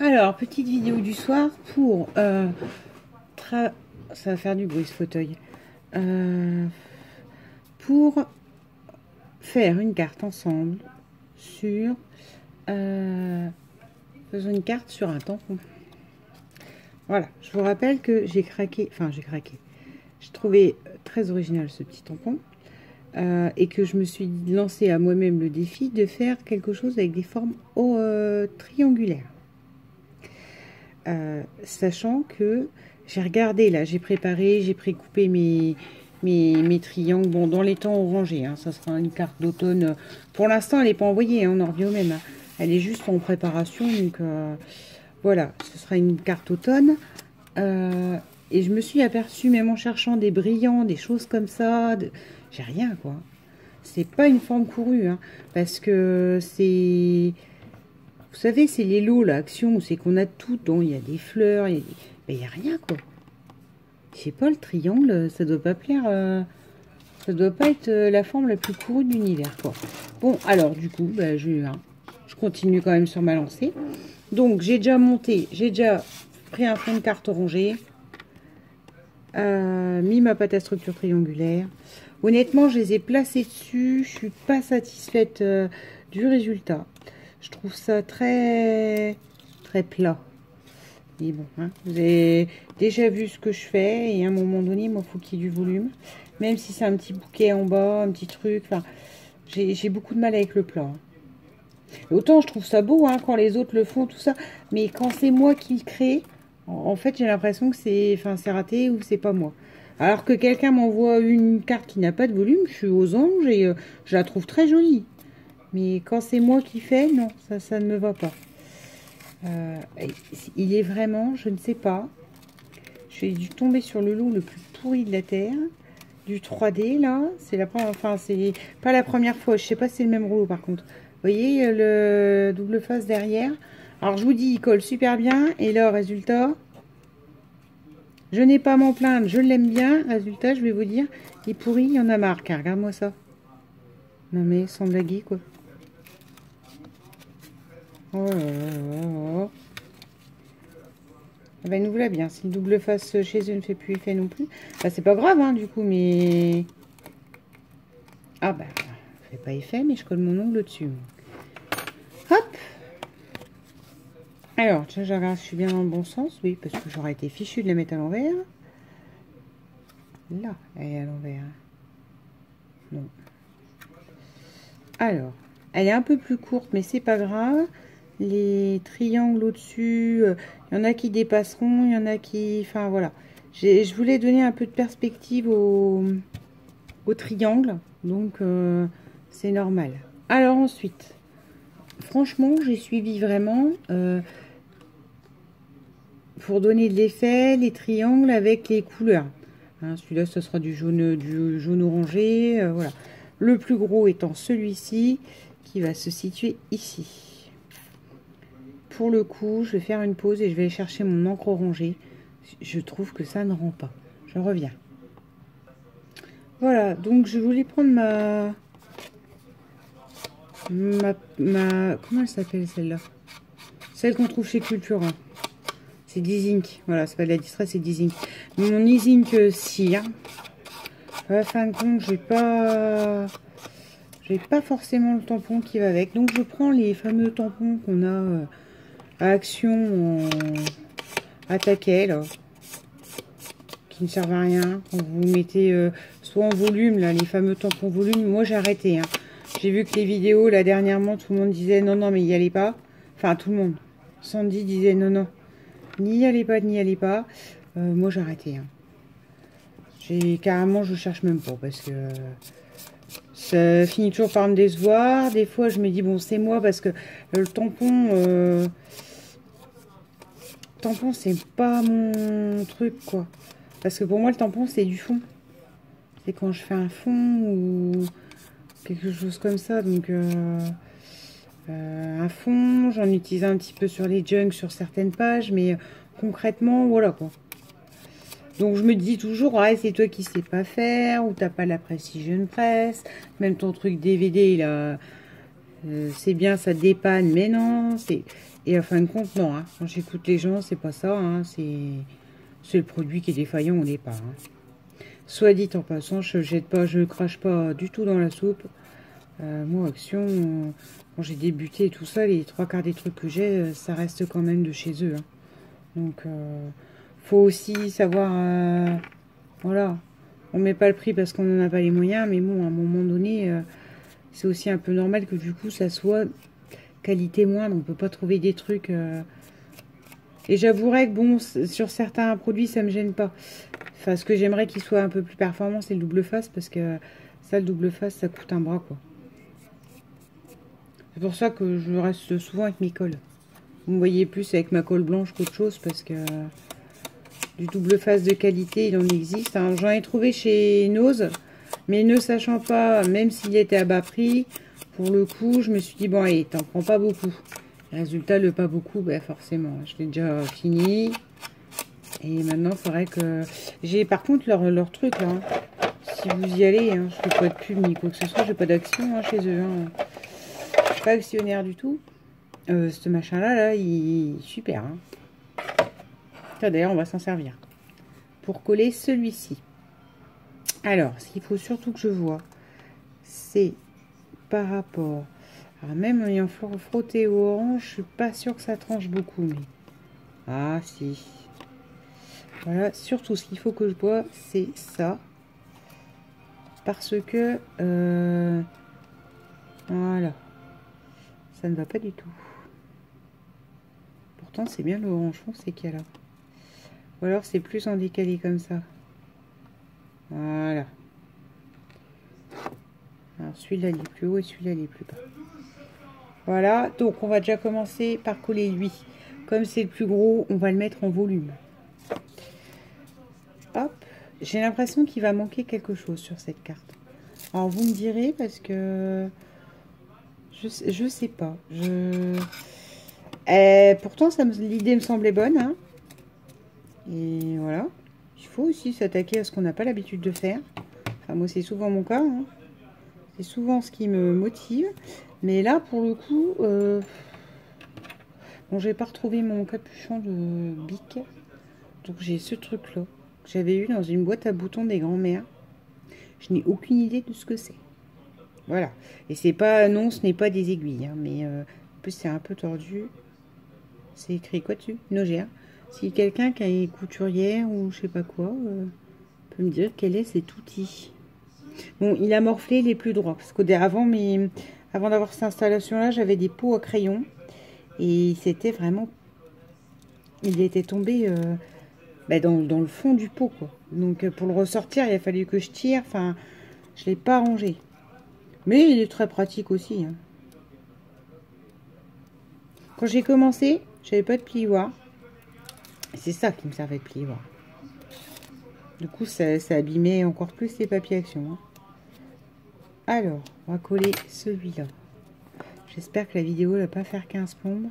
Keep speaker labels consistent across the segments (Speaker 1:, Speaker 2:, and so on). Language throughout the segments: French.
Speaker 1: Alors, petite vidéo du soir pour... ça va faire du bruit ce fauteuil. Pour faire une carte ensemble sur... faisons une carte sur un tampon. Voilà, je vous rappelle que j'ai craqué... Enfin, j'ai craqué. J'ai trouvé très original ce petit tampon. Et que je me suis lancé à moi-même le défi de faire quelque chose avec des formes triangulaires. Sachant que j'ai regardé là, j'ai préparé, j'ai précoupé mes triangles, bon, dans les temps orangés, hein, ça sera une carte d'automne. Pour l'instant, elle n'est pas envoyée, hein, on en revient au même, hein. Elle est juste en préparation, donc voilà, ce sera une carte automne. Et je me suis aperçue, même en cherchant des brillants, des choses comme ça, j'ai rien, quoi. C'est pas une forme courue, hein, parce que c'est... Vous savez, c'est les lots, là, Action, c'est qu'on a tout. Donc, il y a des fleurs, il y a rien, quoi. Je sais pas, le triangle, ça doit pas plaire... ça doit pas être la forme la plus courue de l'univers, quoi. Bon, alors, du coup, bah, je continue quand même sur ma lancée. Donc, j'ai déjà monté, j'ai déjà pris un fond de carte orangé, mis ma pâte à structure triangulaire. Honnêtement, je les ai placés dessus. Je suis pas satisfaite du résultat. Je trouve ça très plat. Mais bon, hein, vous avez déjà vu ce que je fais. Et à un moment donné, il faut qu'il y ait du volume. Même si c'est un petit bouquet en bas, un petit truc. Enfin, j'ai beaucoup de mal avec le plat. Autant je trouve ça beau hein, quand les autres le font, tout ça. Mais quand c'est moi qui le crée, en fait, j'ai l'impression que c'est raté ou c'est pas moi. Alors que quelqu'un m'envoie une carte qui n'a pas de volume, je suis aux anges et je la trouve très jolie. Mais quand c'est moi qui fais, non, ça ne me va pas. Il est vraiment, je ne sais pas. J'ai dû tomber sur le lot le plus pourri de la terre. Du 3D, là. C'est la première, enfin, c'est pas la première fois. Je sais pas si c'est le même rouleau, par contre. Vous voyez, le double face derrière. Alors, je vous dis, il colle super bien. Et là, résultat, je n'ai pas à m'en plaindre. Je l'aime bien. Résultat, je vais vous dire, il est pourri, il y en a marre. Car regarde-moi ça. Non, mais sans blaguer, quoi. Oh là là là. Ah ben, nous voilà bien. Si le double face chez eux ne fait plus effet non plus, bah, c'est pas grave, hein, du coup, mais... Ah bah, ça fait pas effet, mais je colle mon ongle dessus. Hop. Alors, tiens, je regarde, je suis bien dans le bon sens. Oui, parce que j'aurais été fichu de la mettre à l'envers. Là, elle est à l'envers. Non. Alors, elle est un peu plus courte, mais c'est pas grave. Les triangles au-dessus, il y en a qui dépasseront, il y en a qui... Enfin, voilà. Je voulais donner un peu de perspective au triangle, donc c'est normal. Alors ensuite, franchement, j'ai suivi vraiment pour donner de l'effet les triangles avec les couleurs. Hein, celui-là, ce sera du jaune orangé, voilà. Le plus gros étant celui-ci qui va se situer ici. Pour le coup, je vais faire une pause et je vais aller chercher mon encre orangée. Je trouve que ça ne rend pas. Je reviens. Voilà, donc je voulais prendre comment elle s'appelle celle-là? Celle qu'on trouve chez Cultura. C'est d'Izink. Voilà, c'est pas de la distress, c'est d'Izink. Mon Izink cire. À la fin de compte, j'ai pas forcément le tampon qui va avec. Donc je prends les fameux tampons qu'on a à Action à taquet, là, qui ne servent à rien. Quand vous mettez soit en volume, là, les fameux tampons volume, moi j'ai arrêté. Hein. J'ai vu que les vidéos, là, dernièrement, tout le monde disait non, non, mais n'y allez pas. Enfin, tout le monde. Sandy disait non, non, n'y allez pas, n'y allez pas. Moi j'ai arrêté. Hein. Carrément, je cherche même pas parce que ça finit toujours par me décevoir. Des fois, je me dis bon, c'est moi parce que le tampon, c'est pas mon truc quoi. Parce que pour moi, le tampon, c'est du fond. C'est quand je fais un fond ou quelque chose comme ça. Donc, un fond, j'en utilise un petit peu sur les junks, sur certaines pages, mais concrètement, voilà quoi. Donc je me dis toujours, ouais, c'est toi qui sais pas faire, ou t'as pas la Precision Press, même ton truc DVD, C'est bien, ça dépanne, mais non, c'est... Et en fin de compte, non, hein. Quand j'écoute les gens, c'est pas ça, hein. C'est le produit qui est défaillant au départ, hein. Soit dit en passant, je jette pas, je crache pas du tout dans la soupe. Moi, Action, quand j'ai débuté et tout ça, les 3/4 des trucs que j'ai, ça reste quand même de chez eux, hein. Donc, faut aussi savoir, voilà, on met pas le prix parce qu'on n'en a pas les moyens, mais bon, à un moment donné, c'est aussi un peu normal que du coup, ça soit qualité moindre. On peut pas trouver des trucs... Et j'avouerais que bon, sur certains produits, ça me gêne pas. Enfin, ce que j'aimerais qu'il soit un peu plus performant, c'est le double face, parce que ça, le double face, ça coûte un bras, quoi. C'est pour ça que je reste souvent avec mes cols. Vous me voyez plus avec ma colle blanche qu'autre chose, parce que du double face de qualité, il en existe, hein. J'en ai trouvé chez Nose, mais ne sachant pas, même s'il était à bas prix, pour le coup, je me suis dit, bon, allez, t'en prends pas beaucoup. Résultat, le pas beaucoup, ben forcément, je l'ai déjà fini. Et maintenant, il faudrait que... J'ai par contre leur truc, là, hein. Si vous y allez, hein, je fais pas de pub ni quoi que ce soit, j'ai pas d'action, hein, chez eux, hein. Je suis pas actionnaire du tout. Ce machin-là, là, il est super, hein. D'ailleurs, on va s'en servir pour coller celui-ci. Alors, ce qu'il faut surtout que je vois, c'est par rapport... Alors, même en ayant frotté au orange, je suis pas sûre que ça tranche beaucoup, mais... Ah, si. Voilà, surtout, ce qu'il faut que je vois, c'est ça. Parce que... voilà. Ça ne va pas du tout. Pourtant, c'est bien l'orange foncé qu'il y a là. Ou alors, c'est plus en décalé comme ça. Voilà. Alors, celui-là, il est plus haut et celui-là, il est plus bas. Voilà, donc on va déjà commencer par coller lui. Comme c'est le plus gros, on va le mettre en volume. Hop, j'ai l'impression qu'il va manquer quelque chose sur cette carte. Alors vous me direz parce que je sais pas. Pourtant l'idée me semblait bonne, hein. Et voilà, il faut aussi s'attaquer à ce qu'on n'a pas l'habitude de faire. Enfin moi c'est souvent mon cas, hein. C'est souvent ce qui me motive. Mais là pour le coup, bon, j'ai pas retrouvé mon capuchon de Bic. Donc j'ai ce truc là que j'avais eu dans une boîte à boutons des grands-mères. Je n'ai aucune idée de ce que c'est. Voilà. Et c'est pas, non, ce n'est pas des aiguilles, hein, mais en plus c'est un peu tordu. C'est écrit quoi dessus? Nogère. Si quelqu'un qui a une couturière ou je sais pas quoi peut me dire quel est cet outil. Bon, il a morflé les plus droits parce qu'avant avant d'avoir cette installation là, j'avais des pots à crayon et c'était vraiment, il était tombé dans le fond du pot, quoi. Donc pour le ressortir, il a fallu que je tire. Enfin, je l'ai pas rangé. Mais il est très pratique aussi, hein. Quand j'ai commencé, j'avais pas de plioir. C'est ça qui me servait de plioir. Du coup, ça abîmait encore plus les papiers Action, hein. Alors, on va coller celui-là. J'espère que la vidéo ne va pas faire 15 plombes.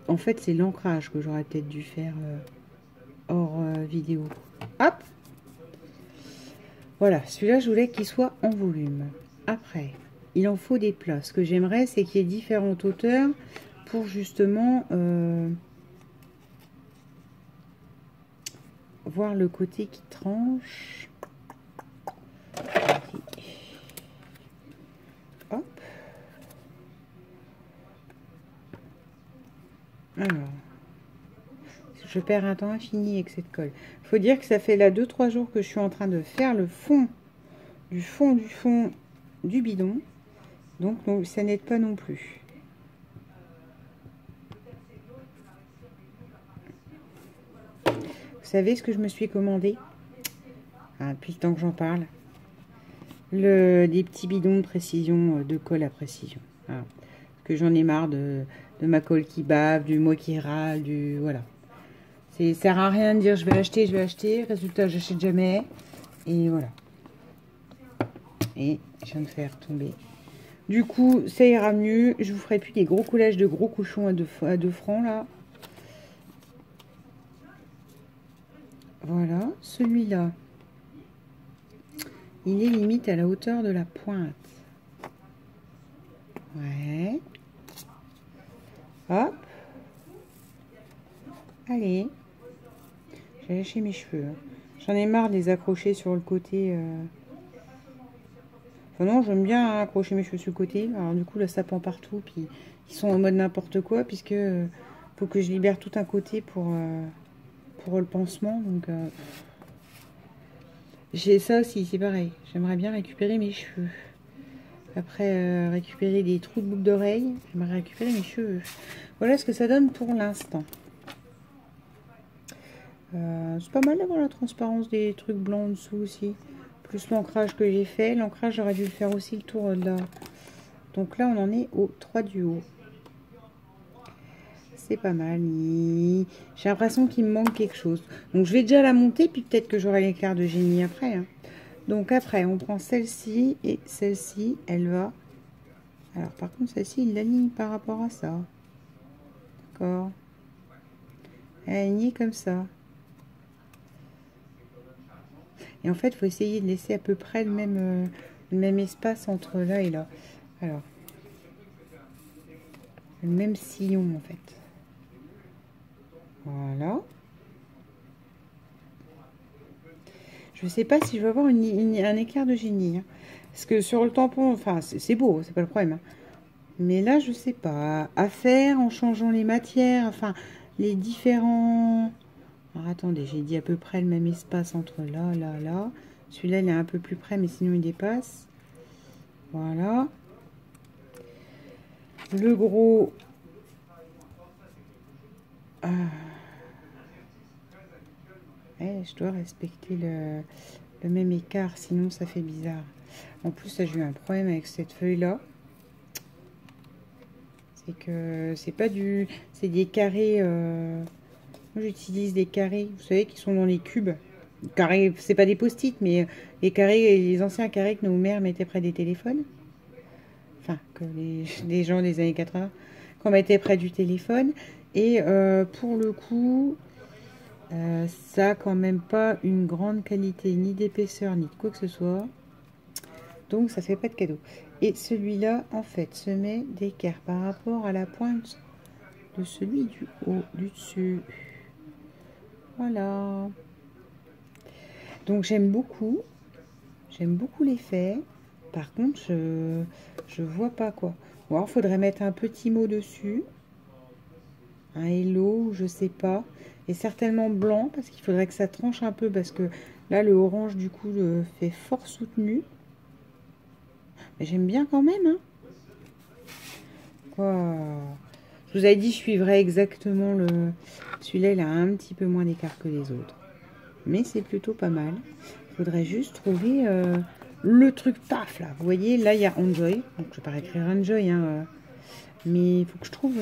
Speaker 1: En fait, c'est l'ancrage que j'aurais peut-être dû faire hors vidéo. Hop! Voilà, celui-là, je voulais qu'il soit en volume. Après, il en faut des plats. Ce que j'aimerais, c'est qu'il y ait différentes hauteurs pour justement voir le côté qui tranche. Hop. Alors, je perds un temps infini avec cette colle. Il faut dire que ça fait là 2-3 jours que je suis en train de faire le fond du bidon. Donc ça n'aide pas non plus. Vous savez ce que je me suis commandé, hein, depuis le temps que j'en parle, des petits bidons de précision, de colle à précision. Voilà. Parce que j'en ai marre de ma colle qui bave, du moi qui râle, voilà. Ça sert à rien de dire je vais acheter. Résultat, j'achète jamais. Et voilà. Et je viens de faire tomber. Du coup, ça ira mieux. Je vous ferai plus des gros collages de gros cochons à 2 francs là. Voilà, celui-là, il est limite à la hauteur de la pointe. Ouais. Hop. Allez. J'ai lâché mes cheveux. J'en ai marre de les accrocher sur le côté. Enfin non, j'aime bien accrocher mes cheveux sur le côté. Alors du coup, là, ça pend partout. Puis ils sont en mode n'importe quoi. Puisque faut que je libère tout un côté pour le pansement. Donc j'ai ça aussi, c'est pareil. J'aimerais bien récupérer mes cheveux. Après récupérer des trous de boucles d'oreilles, j'aimerais récupérer mes cheveux. Voilà ce que ça donne pour l'instant. C'est pas mal d'avoir la transparence des trucs blancs en dessous aussi. Plus l'ancrage que j'ai fait. L'ancrage, j'aurais dû le faire aussi le tour de là. Donc là, on en est au 3 du haut. C'est pas mal. J'ai l'impression qu'il me manque quelque chose. Donc je vais déjà la monter, puis peut-être que j'aurai l'éclair de génie après. Hein. Donc après, on prend celle-ci et celle-ci, elle va... Alors par contre, celle-ci, il l'aligne par rapport à ça. D'accord. Elle est alignée comme ça. Et en fait, il faut essayer de laisser à peu près le même espace entre là et là. Alors, le même sillon en fait. Voilà. Je ne sais pas si je vais avoir un éclair de génie. Hein. Parce que sur le tampon, enfin, c'est beau, c'est pas le problème. Hein. Mais là, je sais pas. À faire en changeant les matières, enfin, les différents... Alors, attendez, j'ai dit à peu près le même espace entre là, là, là. Celui-là, il est un peu plus près, mais sinon, il dépasse. Voilà. Le gros... je dois respecter le même écart, sinon ça fait bizarre. En plus, là, j'ai eu un problème avec cette feuille-là. C'est que c'est pas du... C'est des carrés... Moi, j'utilise des carrés, vous savez, qui sont dans les cubes. Carrés, c'est pas des post-it, mais les carrés, les anciens carrés que nos mères mettaient près des téléphones. Enfin, que les gens des années 80, qu'on mettait près du téléphone. Et pour le coup... ça a quand même pas une grande qualité ni d'épaisseur ni de quoi que ce soit, donc ça fait pas de cadeau. Et celui-là en fait se met d'écart par rapport à la pointe de celui du haut, du dessus. Voilà, donc j'aime beaucoup l'effet. Par contre je vois pas quoi. Bon, alors faudrait mettre un petit mot dessus, un hello, je sais pas. Et certainement blanc, parce qu'il faudrait que ça tranche un peu, parce que là, le orange, du coup, fait fort soutenu. Mais j'aime bien quand même, hein. Quoi. Je vous avais dit, je suivrai exactement le... Celui-là, il a un petit peu moins d'écart que les autres. Mais c'est plutôt pas mal. Il faudrait juste trouver le truc paf, là. Vous voyez, là, il y a Enjoy. Donc, je vais pas écrire Enjoy, hein. Mais il faut que je trouve...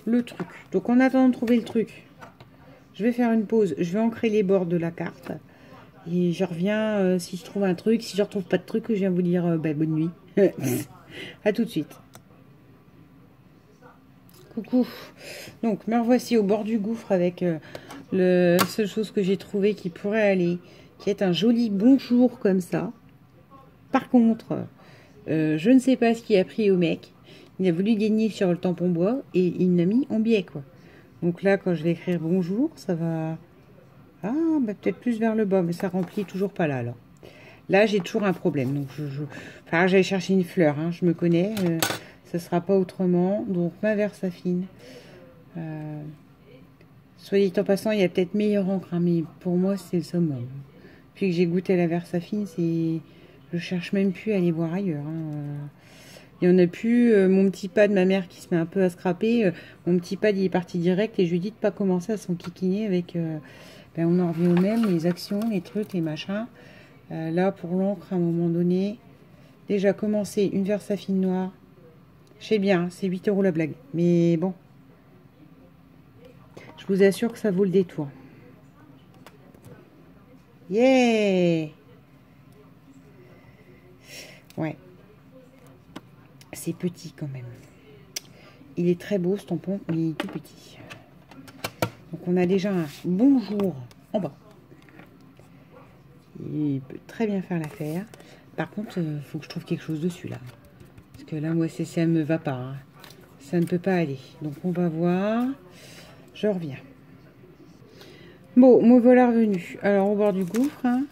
Speaker 1: le truc. Donc en attendant de trouver le truc, je vais faire une pause, je vais ancrer les bords de la carte et je reviens si je trouve un truc. Si je retrouve pas de truc, je viens vous dire bonne nuit. À tout de suite. Coucou. Donc me revoici au bord du gouffre avec la seule chose que j'ai trouvé qui pourrait aller, qui est un joli bonjour comme ça. Par contre, je ne sais pas ce qui a pris au mec. Il a voulu gagner sur le tampon bois et il l'a mis en biais, quoi. Donc là, quand je vais écrire bonjour, ça va... Ah, bah peut-être plus vers le bas, mais ça remplit toujours pas là, alors. Là, j'ai toujours un problème. Donc, enfin, j'allais chercher une fleur, hein, je me connais. Ça sera pas autrement. Donc, ma Versafine. Soit dit en passant, il y a peut-être meilleure encre, hein, mais pour moi, c'est le summum. Puis que j'ai goûté la Versafine, c'est... Je cherche même plus à aller voir ailleurs, hein. Il n'y en a plus. Mon petit pad, ma mère qui se met un peu à scraper, mon petit pad il est parti direct et je lui dis de pas commencer à s'enquiquiner avec... ben, on en revient au même, les actions, les trucs, les machins. Là, pour l'encre, à un moment donné, déjà commencer une Versafine noire. Je sais bien, c'est 8 € la blague. Mais bon, je vous assure que ça vaut le détour. Yeah! Ouais. C'est petit quand même. Il est très beau ce tampon, mais il est tout petit. Donc on a déjà un bonjour en bas. Il peut très bien faire l'affaire. Par contre, il faut que je trouve quelque chose dessus là. Parce que là, moi, ça me va pas. Hein. Ça ne peut pas aller. Donc, on va voir. Je reviens. Bon, me voilà revenu. Alors, au bord du gouffre, hein,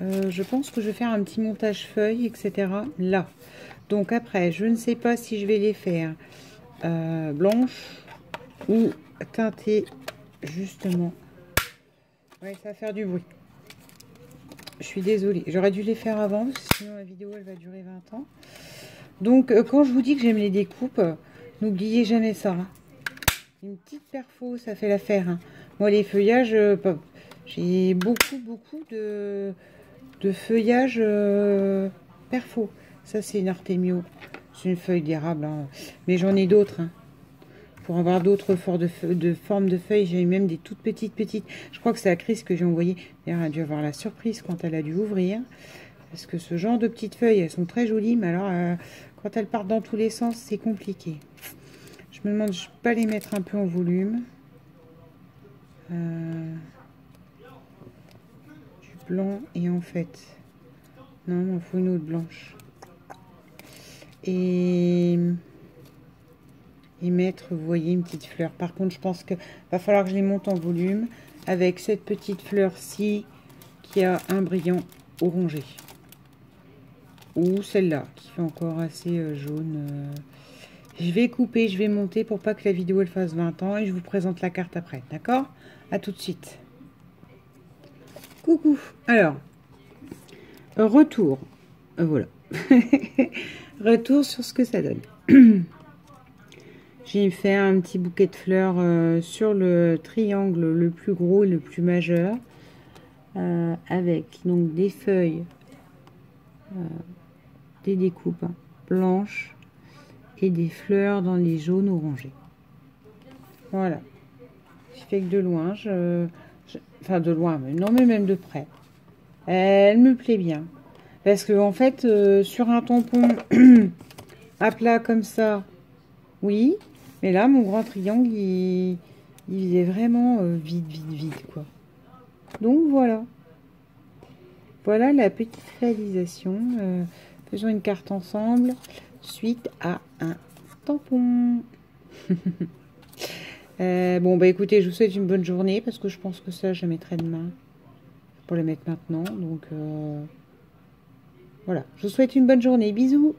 Speaker 1: je pense que je vais faire un petit montage feuilles, etc. Là. Donc, après, je ne sais pas si je vais les faire blanches ou teintées, justement. Ouais, ça va faire du bruit. Je suis désolée. J'aurais dû les faire avant, parce que sinon la vidéo, elle va durer 20 ans. Donc, quand je vous dis que j'aime les découpes, n'oubliez jamais ça. Hein. Une petite perfo, ça fait l'affaire. Hein. Moi, les feuillages, j'ai beaucoup de feuillage perfo. Ça, c'est une Artemio. C'est une feuille d'érable. Hein. Mais j'en ai d'autres. Hein. Pour avoir d'autres formes de feuilles, j'ai même des toutes petites. Je crois que c'est à Chris que j'ai envoyé. D'ailleurs, elle a dû avoir la surprise quand elle a dû ouvrir. Parce que ce genre de petites feuilles, elles sont très jolies. Mais alors, quand elles partent dans tous les sens, c'est compliqué. Je me demande, je peux pas les mettre un peu en volume. Du blanc et en fait... Non, il faut une autre blanche. Et mettre, vous voyez, une petite fleur. Par contre, je pense que va falloir que je les monte en volume avec cette petite fleur-ci qui a un brillant orangé. Ou celle-là qui fait encore assez jaune. Je vais couper, je vais monter pour pas que la vidéo elle fasse 20 ans et je vous présente la carte après. D'accord? À tout de suite. Coucou. Alors, retour. Voilà. Retour sur ce que ça donne. J'ai fait un petit bouquet de fleurs sur le triangle le plus gros et le plus majeur. Avec donc des feuilles, des découpes blanches et des fleurs dans les jaunes orangés. Voilà. Je fais que de loin. Enfin, de loin, mais non, mais même de près. Elle me plaît bien. Parce que, en fait, sur un tampon à plat comme ça, oui. Mais là, mon grand triangle, il faisait vraiment vide, quoi. Donc, voilà. Voilà la petite réalisation. Faisons une carte ensemble suite à un tampon. Bon, bah écoutez, je vous souhaite une bonne journée parce que je pense que ça, je la mettrai demain pour les mettre maintenant. Donc, voilà. Je vous souhaite une bonne journée. Bisous.